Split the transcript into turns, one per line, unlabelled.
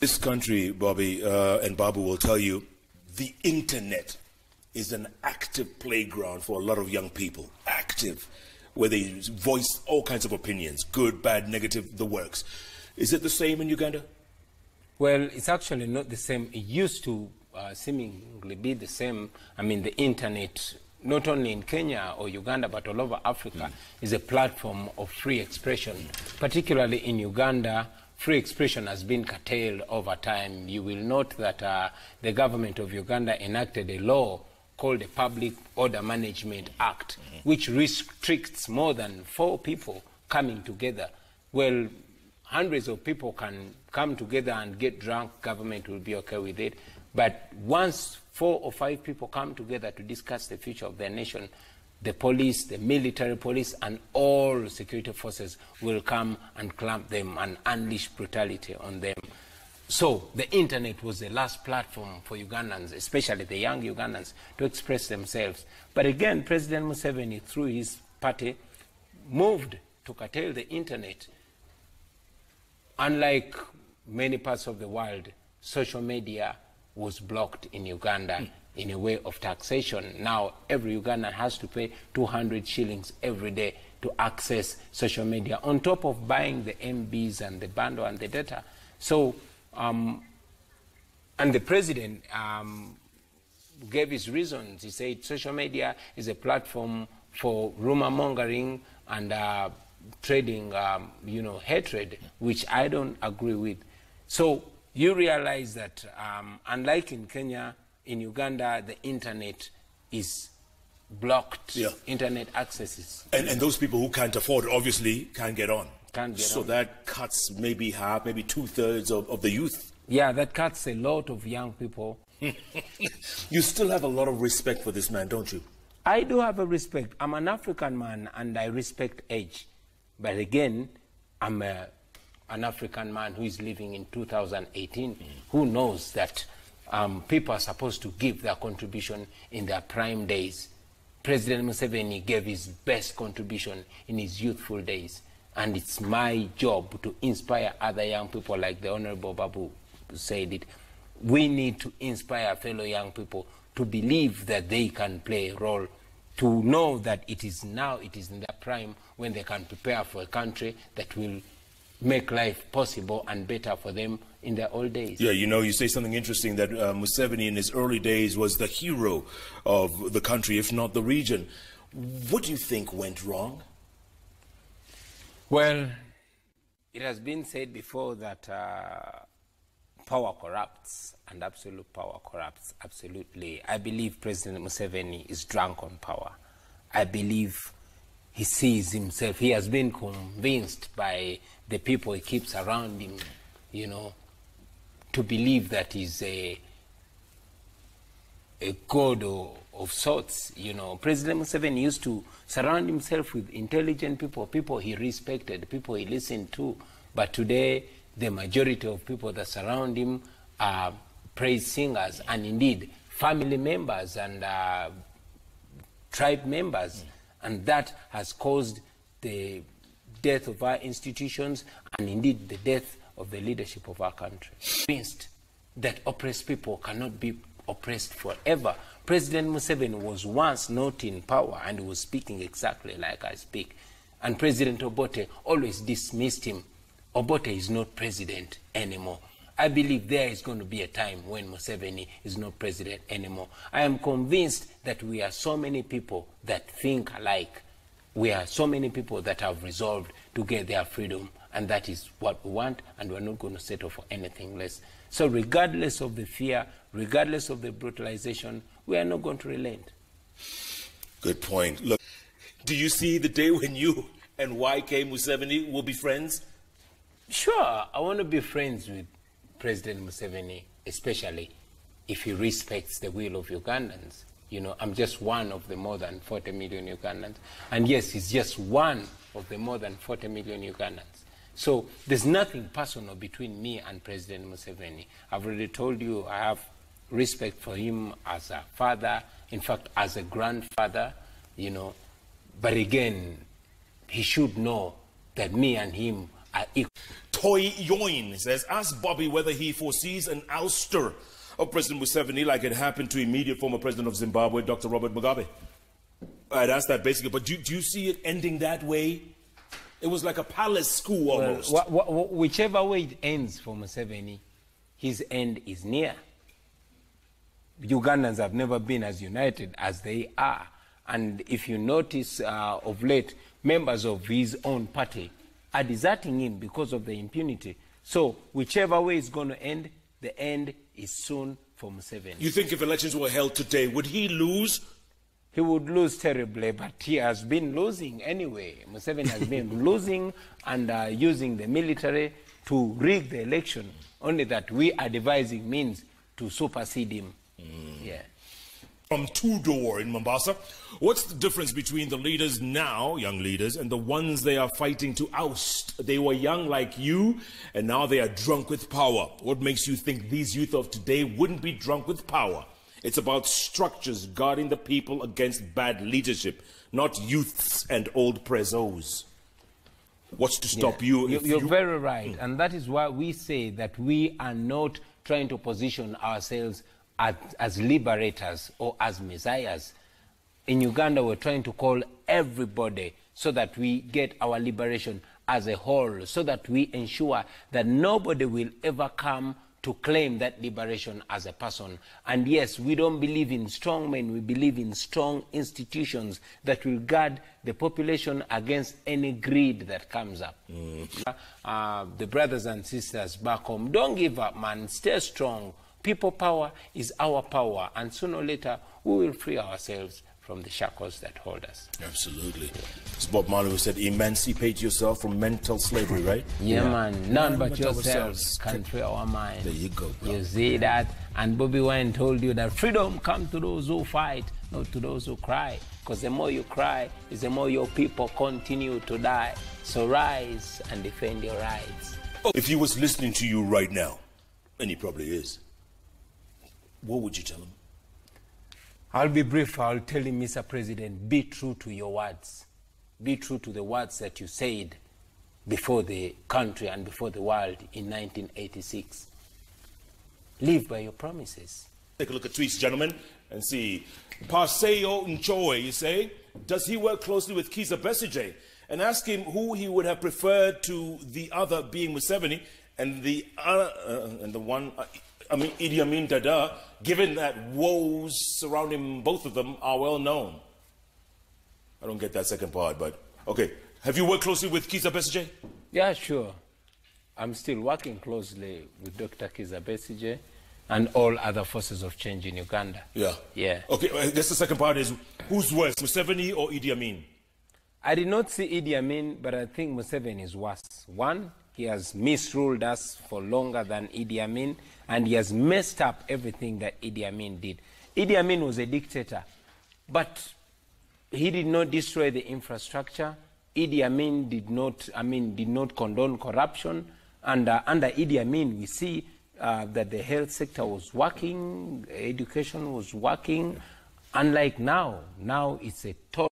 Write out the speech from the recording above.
This country, Bobi and Babu will tell you, the internet is an active playground for a lot of young people. Active, where they voice all kinds of opinions, good, bad, negative, the works. Is it the same in Uganda?
Well, it's actually not the same. It used to seemingly be the same. I mean, the internet, not only in Kenya or Uganda, but all over Africa, is a platform of free expression. Particularly in Uganda, free expression has been curtailed over time. You will note that the government of Uganda enacted a law called the Public Order Management Act, which restricts more than 4 people coming together. Well, hundreds of people can come together and get drunk, government will be okay with it. But once 4 or 5 people come together to discuss the future of their nation, the police, the military police, and all security forces will come and clamp them and unleash brutality on them. So the internet was the last platform for Ugandans, especially the young Ugandans, to express themselves. But again, President Museveni, through his party, moved to curtail the internet. Unlike many parts of the world, social media was blocked in Uganda in a way of taxation. Now every Ugandan has to pay 200 shillings every day to access social media, on top of buying the MBs and the bundle and the data. So, and the president gave his reasons. He said social media is a platform for rumor mongering and trading, hatred, which I don't agree with. So you realize that unlike in Kenya, in Uganda, the internet is blocked. Yeah. Internet accesses.
And those people who can't afford it obviously can't get on.
So
that cuts maybe half, maybe 2/3 of the youth.
Yeah, that cuts a lot of young people.
You still have a lot of respect for this man, don't you?
I do have a respect. I'm an African man and I respect age. But again, I'm an African man who is living in 2018, who knows that people are supposed to give their contribution in their prime days. President Museveni gave his best contribution in his youthful days. And it's my job to inspire other young people, like the Honorable Babu said it. We need to inspire fellow young people to believe that they can play a role, to know that it is now, it is in their prime when they can prepare for a country that will make life possible and better for them in their old days.
Yeah, you say something interesting, that Museveni in his early days was the hero of the country, if not the region. What do you think went wrong?
Well, it has been said before that power corrupts, and absolute power corrupts, absolutely. I believe President Museveni is drunk on power. I believe he sees himself, he has been convinced by the people he keeps around him, to believe that he's a god of sorts. President Museveni used to surround himself with intelligent people, people he respected, people he listened to. But today, the majority of people that surround him are praise singers, and indeed family members and tribe members. And that has caused the death of our institutions and indeed the death of the leadership of our country. Convinced that oppressed people cannot be oppressed forever. President Museveni was once not in power and was speaking exactly like I speak. And President Obote always dismissed him. Obote is not president anymore. I believe there is going to be a time when Museveni is not president anymore. I am convinced that we are so many people that think alike. We are so many people that have resolved to get their freedom, and that is what we want, and we're not going to settle for anything less. So regardless of the fear, regardless of the brutalization, we are not going to relent.
Good point. Look, do you see the day when you and YK Museveni will be friends?
Sure, I want to be friends with President Museveni, especially if he respects the will of Ugandans. I'm just one of the more than 40 million Ugandans. And yes, he's just one of the more than 40 million Ugandans. So there's nothing personal between me and President Museveni. I've already told you I have respect for him as a father, in fact, as a grandfather, But again, he should know that me and him are equal.
Toy Yoin says, ask Bobi whether he foresees an ouster of President Museveni like it happened to immediate former president of Zimbabwe, Dr. Robert Mugabe. I'd ask that basically, but do you see it ending that way? It was like a palace coup almost.
Well, whichever way it ends for Museveni, his end is near. Ugandans have never been as united as they are. And if you notice of late, members of his own party are deserting him because of the impunity. So whichever way it's going to end, the end is soon for Museveni. You
think if elections were held today, would he lose?
He would lose terribly, but he has been losing anyway. Museveni has been losing and using the military to rig the election, only that we are devising means to supersede him. Yeah.
From Two-Door in Mombasa, what's the difference between the leaders now, young leaders, and the ones they are fighting to oust? They were young like you, and now they are drunk with power. What makes you think these youth of today wouldn't be drunk with power? It's about structures guarding the people against bad leadership, not youths and old prezos. What's to stop you?
You're very right, and that is why we say that we are not trying to position ourselves as liberators or as messiahs. In Uganda, we're trying to call everybody so that we get our liberation as a whole, so that we ensure that nobody will ever come to claim that liberation as a person. And yes, we don't believe in strong men, we believe in strong institutions that will guard the population against any greed that comes up. The brothers and sisters back home, don't give up, man, stay strong. People power is our power, and sooner or later we will free ourselves from the shackles that hold us.
Absolutely. It's Bob Marley who said, emancipate yourself from mental slavery, right?
Yeah, man. None but yourselves can free our minds.
There you go, bro.
You see that? And Bobi Wine told you that freedom comes to those who fight, not to those who cry. Because the more you cry, is the more your people continue to die. So rise and defend your rights.
If he was listening to you right now, and he probably is, what would you tell him?
I'll be brief. I'll tell him, Mr. President, be true to your words. Be true to the words that you said before the country and before the world in 1986. Live by your promises.
Take a look at tweets, gentlemen, and see. Paseo Nchoe, you say, does he work closely with Kizza Besigye? And ask him who he would have preferred to the other being Museveni and the one... Idi Amin Dada, given that woes surrounding both of them are well known. I don't get that second part, but okay. Have you worked closely with Kizza Besigye?
Yeah, sure. I'm still working closely with Dr. Kizza Besigye and all other forces of change in Uganda.
Yeah.
Yeah.
Okay, I guess the second part is, who's worse, Museveni or Idi Amin?
I did not see Idi Amin, but I think Museveni is worse. One, he has misruled us for longer than Idi Amin, and he has messed up everything that Idi Amin did. Idi Amin was a dictator, but he did not destroy the infrastructure. Idi Amin did not condone corruption. And under Idi Amin, we see that the health sector was working, education was working, unlike now. Now it's a total